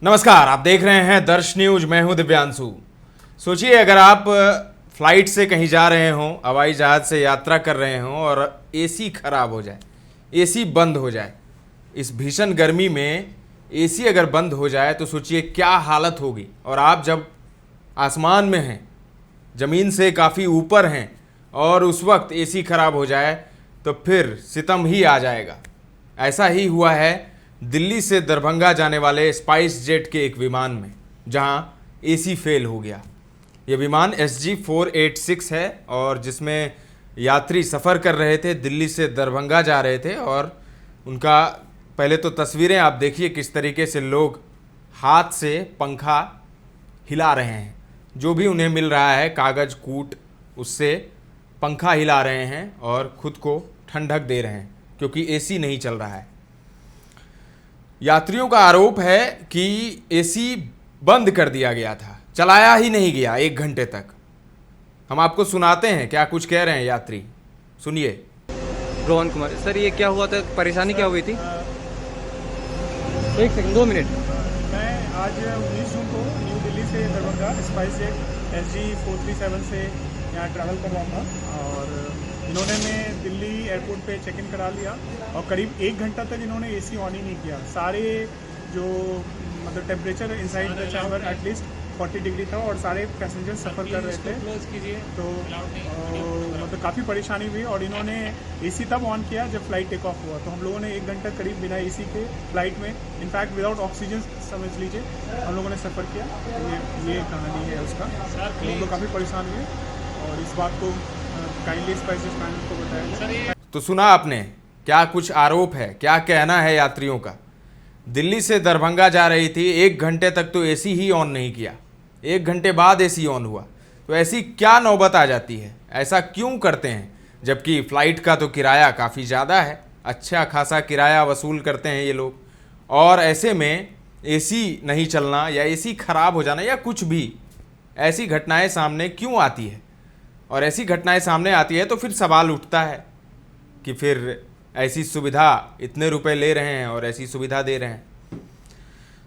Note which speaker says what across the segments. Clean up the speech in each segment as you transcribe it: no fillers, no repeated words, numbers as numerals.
Speaker 1: नमस्कार, आप देख रहे हैं दर्श न्यूज। मैं हूं दिव्यांशु। सोचिए अगर आप फ्लाइट से कहीं जा रहे हों, हवाई जहाज से यात्रा कर रहे हों और एसी खराब हो जाए, एसी बंद हो जाए। इस भीषण गर्मी में एसी अगर बंद हो जाए तो सोचिए क्या हालत होगी। और आप जब आसमान में हैं, ज़मीन से काफ़ी ऊपर हैं और उस वक्त एसी खराब हो जाए तो फिर सितम ही आ जाएगा। ऐसा ही हुआ है दिल्ली से दरभंगा जाने वाले स्पाइस जेट के एक विमान में, जहां एसी फेल हो गया। यह विमान SG 486 है और जिसमें यात्री सफ़र कर रहे थे, दिल्ली से दरभंगा जा रहे थे। और उनका पहले तो तस्वीरें आप देखिए किस तरीके से लोग हाथ से पंखा हिला रहे हैं। जो भी उन्हें मिल रहा है कागज़ कूट, उससे पंखा हिला रहे हैं और ख़ुद को ठंडक दे रहे हैं क्योंकि एसी नहीं चल रहा है। यात्रियों का आरोप है कि एसी बंद कर दिया गया था, चलाया ही नहीं गया 1 घंटे तक। हम आपको सुनाते हैं क्या कुछ कह रहे हैं यात्री, सुनिए।
Speaker 2: रोहन कुमार सर, ये क्या हुआ था, परेशानी क्या हुई थी? 1 सेकंड 2 मिनट।
Speaker 3: मैं आज 19 जून को न्यू दिल्ली से दरभंगा स्पाइस जेट SG 437 से यहाँ ट्रैवल कर रहा था और इन्होंने मैं दिल्ली एयरपोर्ट पे चेक इन करा लिया और करीब 1 घंटा तक इन्होंने एसी ऑन ही नहीं किया। सारे जो मतलब temperature inside the chamber at least 40 degree था और सारे पैसेंजर सफ़र कर रहे थे। तो मतलब काफ़ी परेशानी हुई और इन्होंने एसी तब ऑन किया जब फ्लाइट टेक ऑफ हुआ। तो हम लोगों ने 1 घंटा करीब बिना एसी के फ्लाइट में, इनफैक्ट विदाउट ऑक्सीजन समझ लीजिए, हम लोगों ने सफ़र किया। ये कहानी है उसका। हम लोग काफ़ी परेशान हुए और इस बात को काइंडली स्पाइसेस मैनेजमेंट को बताया।
Speaker 1: तो सुना आपने क्या कुछ आरोप है, क्या कहना है यात्रियों का। दिल्ली से दरभंगा जा रही थी, 1 घंटे तक तो एसी ही ऑन नहीं किया, 1 घंटे बाद एसी ऑन हुआ। तो ऐसी क्या नौबत आ जाती है, ऐसा क्यों करते हैं? जबकि फ़्लाइट का तो किराया काफ़ी ज़्यादा है, अच्छा खासा किराया वसूल करते हैं ये लोग। और ऐसे में एसी नहीं चलना या एसी ख़राब हो जाना या कुछ भी ऐसी घटनाएं सामने क्यों आती है? और ऐसी घटनाएं सामने आती है तो फिर सवाल उठता है कि फिर ऐसी सुविधा इतने रुपए ले रहे हैं और ऐसी सुविधा दे रहे हैं,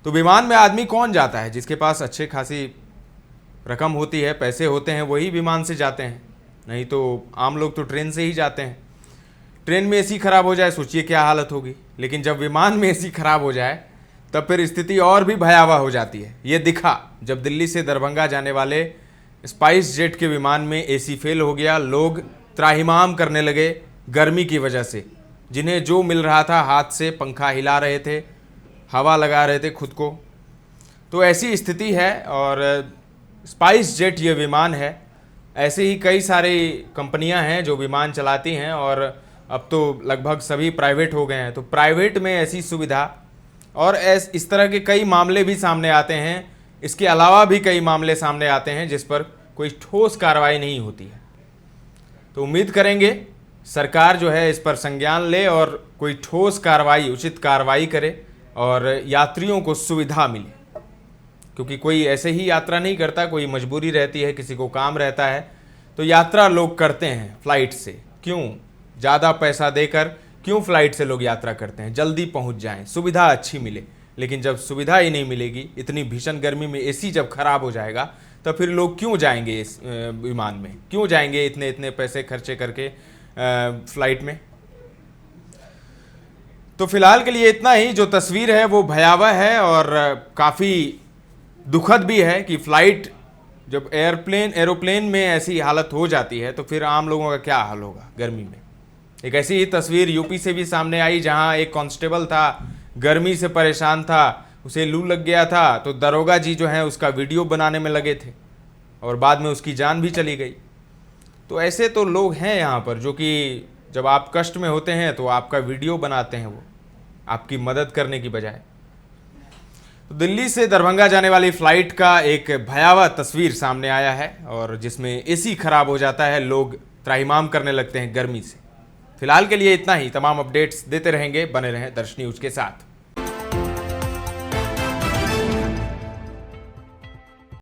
Speaker 1: तो विमान में आदमी कौन जाता है? जिसके पास अच्छे खासी रकम होती है, पैसे होते हैं, वही विमान से जाते हैं। नहीं तो आम लोग तो ट्रेन से ही जाते हैं। ट्रेन में एसी खराब हो जाए, सोचिए क्या हालत होगी। लेकिन जब विमान में एसी खराब हो जाए तब फिर स्थिति और भी भयावह हो जाती है। ये दिखा जब दिल्ली से दरभंगा जाने वाले स्पाइस जेट के विमान में एसी फेल हो गया। लोग त्राहिमाम करने लगे गर्मी की वजह से। जिन्हें जो मिल रहा था हाथ से पंखा हिला रहे थे, हवा लगा रहे थे खुद को। तो ऐसी स्थिति है और स्पाइस जेट ये विमान है। ऐसे ही कई सारी कंपनियां हैं जो विमान चलाती हैं और अब तो लगभग सभी प्राइवेट हो गए हैं। तो प्राइवेट में ऐसी सुविधा और इस तरह के कई मामले भी सामने आते हैं। इसके अलावा भी कई मामले सामने आते हैं जिस पर कोई ठोस कार्रवाई नहीं होती है। तो उम्मीद करेंगे सरकार जो है इस पर संज्ञान ले और कोई ठोस कार्रवाई, उचित कार्रवाई करे और यात्रियों को सुविधा मिले। क्योंकि कोई ऐसे ही यात्रा नहीं करता, कोई मजबूरी रहती है, किसी को काम रहता है, तो यात्रा लोग करते हैं फ्लाइट से। क्यों? ज़्यादा पैसा देकर क्यों फ्लाइट से लोग यात्रा करते हैं? जल्दी पहुंच जाएं, सुविधा अच्छी मिले। लेकिन जब सुविधा ही नहीं मिलेगी, इतनी भीषण गर्मी में एसी जब खराब हो जाएगा, तो फिर लोग क्यों जाएंगे इस विमान में? क्यों जाएंगे इतने इतने पैसे खर्चे करके फ्लाइट में? तो फिलहाल के लिए इतना ही। जो तस्वीर है वो भयावह है और काफ़ी दुखद भी है कि फ्लाइट जब एरोप्लेन में ऐसी हालत हो जाती है तो फिर आम लोगों का क्या हाल होगा गर्मी में। एक ऐसी ही तस्वीर यूपी से भी सामने आई जहां एक कांस्टेबल था, गर्मी से परेशान था, उसे लू लग गया था, तो दरोगा जी जो हैं उसका वीडियो बनाने में लगे थे और बाद में उसकी जान भी चली गई। तो ऐसे तो लोग हैं यहाँ पर जो कि जब आप कष्ट में होते हैं तो आपका वीडियो बनाते हैं, वो आपकी मदद करने की बजाय। तो दिल्ली से दरभंगा जाने वाली फ़्लाइट का एक भयावह तस्वीर सामने आया है और जिसमें एसी खराब हो जाता है, लोग त्राहिमाम करने लगते हैं गर्मी से। फिलहाल के लिए इतना ही। तमाम अपडेट्स देते रहेंगे, बने रहें दर्श न्यूज़ के साथ।